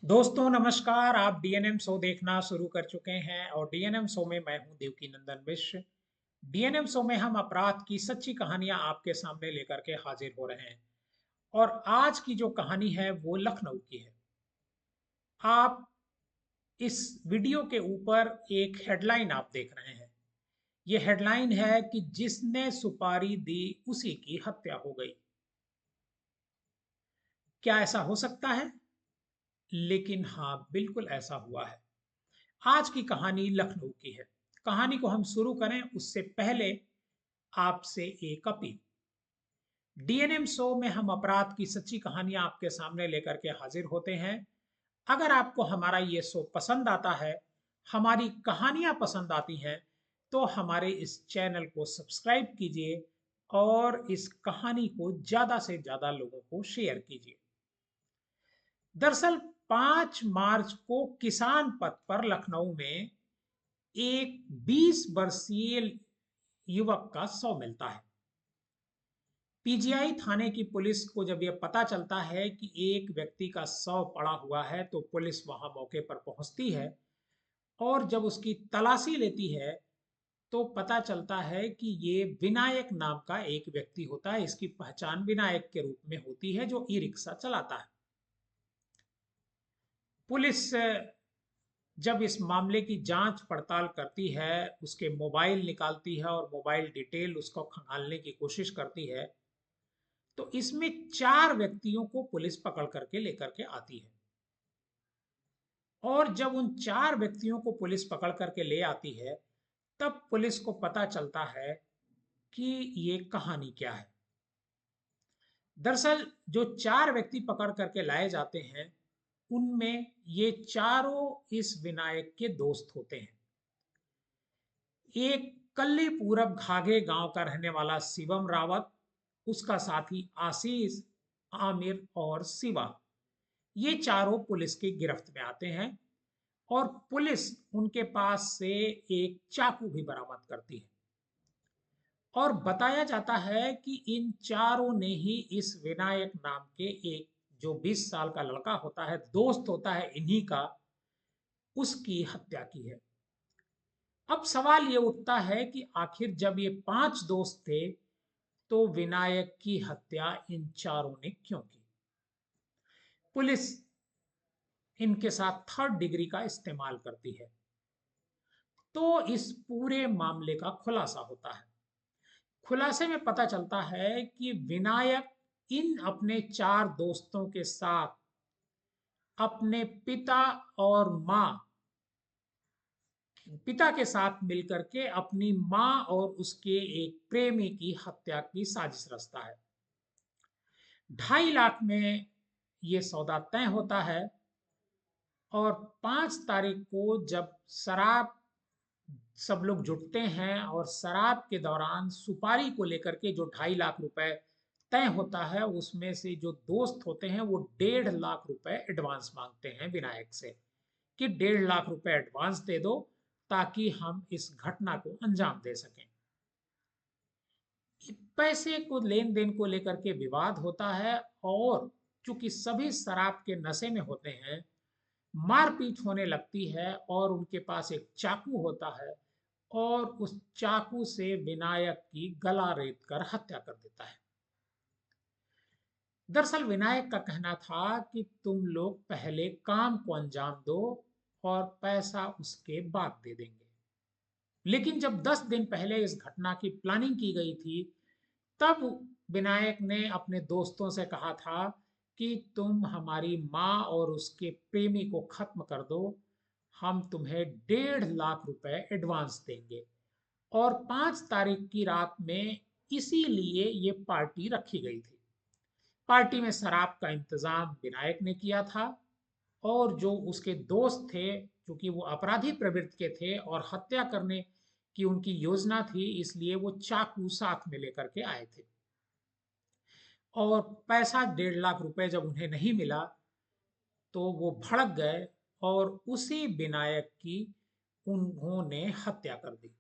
दोस्तों नमस्कार। आप डीएनएम शो देखना शुरू कर चुके हैं और डीएनएम शो में मैं हूं देवकी नंदन मिश्र। डीएनएम शो में हम अपराध की सच्ची कहानियां आपके सामने लेकर के हाजिर हो रहे हैं और आज की जो कहानी है वो लखनऊ की है। आप इस वीडियो के ऊपर एक हेडलाइन आप देख रहे हैं। ये हेडलाइन है कि जिसने सुपारी दी उसी की हत्या हो गई। क्या ऐसा हो सकता है? लेकिन हाँ, बिल्कुल ऐसा हुआ है। आज की कहानी लखनऊ की है। कहानी को हम शुरू करें उससे पहले आपसे एक अपील। डीएनएम शो में हम अपराध की सच्ची कहानियां आपके सामने लेकर के हाजिर होते हैं। अगर आपको हमारा ये शो पसंद आता है, हमारी कहानियां पसंद आती हैं, तो हमारे इस चैनल को सब्सक्राइब कीजिए और इस कहानी को ज्यादा से ज्यादा लोगों को शेयर कीजिए। दरअसल 5 मार्च को किसान पथ पर लखनऊ में एक 20 वर्षीय युवक का शव मिलता है। पीजीआई थाने की पुलिस को जब यह पता चलता है कि एक व्यक्ति का शव पड़ा हुआ है तो पुलिस वहां मौके पर पहुंचती है और जब उसकी तलाशी लेती है तो पता चलता है कि ये विनायक नाम का एक व्यक्ति होता है। इसकी पहचान विनायक के रूप में होती है जो ई रिक्शा चलाता है। पुलिस जब इस मामले की जांच पड़ताल करती है, उसके मोबाइल निकालती है और मोबाइल डिटेल उसको खंगालने की कोशिश करती है, तो इसमें 4 व्यक्तियों को पुलिस पकड़ करके लेकर के आती है। और जब उन 4 व्यक्तियों को पुलिस पकड़ करके ले आती है, तब पुलिस को पता चलता है कि ये कहानी क्या है। दरअसल जो 4 व्यक्ति पकड़ करके लाए जाते हैं, उनमें ये चारों इस विनायक के दोस्त होते हैं। एक कल्ली पूरब घाघे गांव का रहने वाला शिवम रावत, उसका साथी आशीष, आमिर और शिवा, ये चारों पुलिस की गिरफ्त में आते हैं और पुलिस उनके पास से एक चाकू भी बरामद करती है। और बताया जाता है कि इन चारों ने ही इस विनायक नाम के एक जो 20 साल का लड़का होता है, दोस्त होता है इन्हीं का, उसकी हत्या की है। अब सवाल ये उठता है कि आखिर जब ये 5 दोस्त थे तो विनायक की हत्या इन चारों ने क्यों की? पुलिस इनके साथ थर्ड डिग्री का इस्तेमाल करती है तो इस पूरे मामले का खुलासा होता है। खुलासे में पता चलता है कि विनायक इन अपने 4 दोस्तों के साथ अपने पिता के साथ मिलकर के अपनी मां और उसके एक प्रेमी की हत्या की साजिश रचता है। 2.5 लाख में ये सौदा तय होता है और 5 तारीख को जब शराब सब लोग जुटते हैं और शराब के दौरान सुपारी को लेकर के जो 2.5 लाख रुपए तय होता है, उसमें से जो दोस्त होते हैं वो 1.5 लाख रुपए एडवांस मांगते हैं विनायक से कि 1.5 लाख रुपए एडवांस दे दो ताकि हम इस घटना को अंजाम दे सकें। पैसे को लेन देन को लेकर के विवाद होता है और चूंकि सभी शराब के नशे में होते हैं, मारपीट होने लगती है और उनके पास एक चाकू होता है और उस चाकू से विनायक की गला रेत कर हत्या कर देता है। दरअसल विनायक का कहना था कि तुम लोग पहले काम को अंजाम दो और पैसा उसके बाद दे देंगे। लेकिन जब 10 दिन पहले इस घटना की प्लानिंग की गई थी, तब विनायक ने अपने दोस्तों से कहा था कि तुम हमारी माँ और उसके प्रेमी को खत्म कर दो, हम तुम्हें 1.5 लाख रुपए एडवांस देंगे। और 5 तारीख की रात में इसीलिए ये पार्टी रखी गई थी। पार्टी में शराब का इंतजाम विनायक ने किया था और जो उसके दोस्त थे, क्योंकि वो अपराधी प्रवृत्ति के थे और हत्या करने की उनकी योजना थी, इसलिए वो चाकू साथ में लेकर के आए थे। और पैसा 1.5 लाख रुपए जब उन्हें नहीं मिला तो वो भड़क गए और उसी विनायक की उन्होंने हत्या कर दी।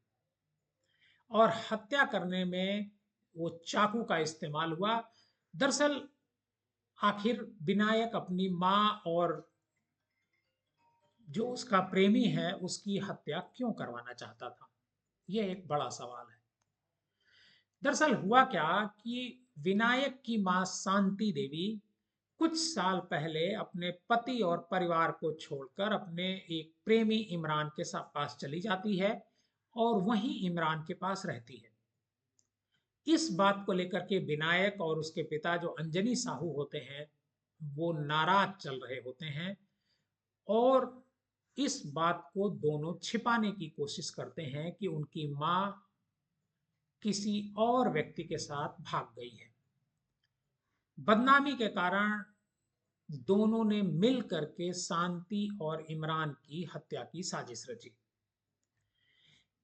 और हत्या करने में वो चाकू का इस्तेमाल हुआ। दरअसल आखिर विनायक अपनी माँ और जो उसका प्रेमी है उसकी हत्या क्यों करवाना चाहता था? यह एक बड़ा सवाल है। दरअसल हुआ क्या कि विनायक की मां शांति देवी कुछ साल पहले अपने पति और परिवार को छोड़कर अपने एक प्रेमी इमरान के साथ पास चली जाती है और वहीं इमरान के पास रहती है। इस बात को लेकर के विनायक और उसके पिता जो अंजनी साहू होते हैं वो नाराज चल रहे होते हैं और इस बात को दोनों छिपाने की कोशिश करते हैं कि उनकी मां किसी और व्यक्ति के साथ भाग गई है। बदनामी के कारण दोनों ने मिल करके शांति और इमरान की हत्या की साजिश रची।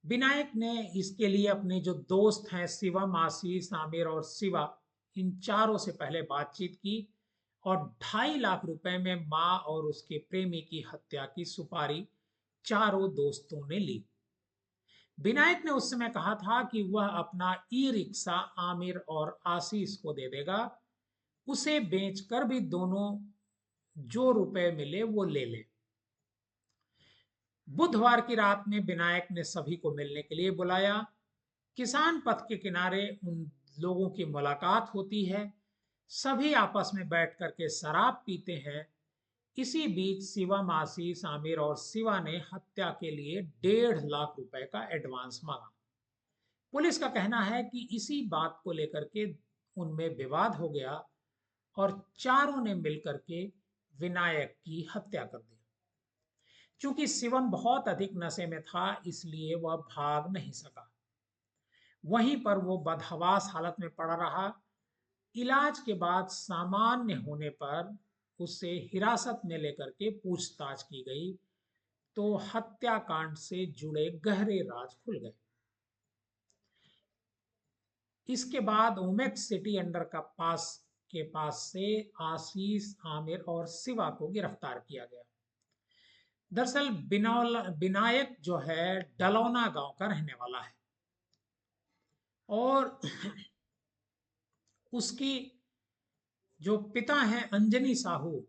विनायक ने इसके लिए अपने जो दोस्त हैं शिवम, आशीष, आमिर और शिवा, इन चारों से पहले बातचीत की और 2.5 लाख रुपए में मां और उसके प्रेमी की हत्या की सुपारी चारों दोस्तों ने ली। विनायक ने उस समय कहा था कि वह अपना ई रिक्शा आमिर और आशीष को दे देगा, उसे बेचकर भी दोनों जो रुपए मिले वो ले ले। बुधवार की रात में विनायक ने सभी को मिलने के लिए बुलाया। किसान पथ के किनारे उन लोगों की मुलाकात होती है। सभी आपस में बैठ करके शराब पीते हैं। इसी बीच शिवम, आशीष, आमिर और शिवा ने हत्या के लिए 1.5 लाख रुपए का एडवांस मांगा। पुलिस का कहना है कि इसी बात को लेकर के उनमें विवाद हो गया और चारों ने मिलकर के विनायक की हत्या कर दी। चूंकि शिवम बहुत अधिक नशे में था इसलिए वह भाग नहीं सका। वहीं पर वो बदहवास हालत में पड़ा रहा। इलाज के बाद सामान्य होने पर उसे हिरासत में लेकर के पूछताछ की गई तो हत्याकांड से जुड़े गहरे राज खुल गए। इसके बाद ओमेक्स सिटी अंडर का पास से आशीष, आमिर और शिवा को गिरफ्तार किया गया। दरअसल विनायक जो है डलौना गांव का रहने वाला है और उसकी जो पिता हैं अंजनी साहू,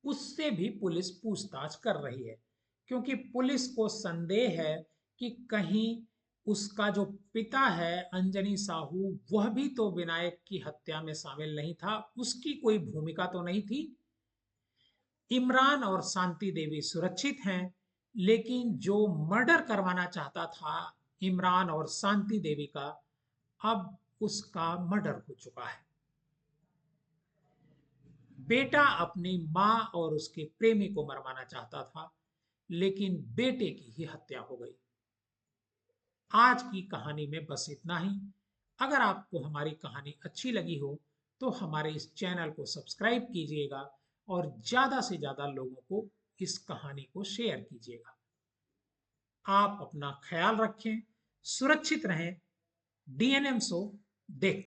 उससे भी पुलिस पूछताछ कर रही है क्योंकि पुलिस को संदेह है कि कहीं उसका जो पिता है अंजनी साहू वह भी तो विनायक की हत्या में शामिल नहीं था, उसकी कोई भूमिका तो नहीं थी। इमरान और शांति देवी सुरक्षित हैं लेकिन जो मर्डर करवाना चाहता था इमरान और शांति देवी का, अब उसका मर्डर हो चुका है। बेटा अपनी मां और उसके प्रेमी को मरवाना चाहता था लेकिन बेटे की ही हत्या हो गई। आज की कहानी में बस इतना ही। अगर आपको हमारी कहानी अच्छी लगी हो तो हमारे इस चैनल को सब्सक्राइब कीजिएगा और ज्यादा से ज्यादा लोगों को इस कहानी को शेयर कीजिएगा। आप अपना ख्याल रखें, सुरक्षित रहें। डीएनएम शो देख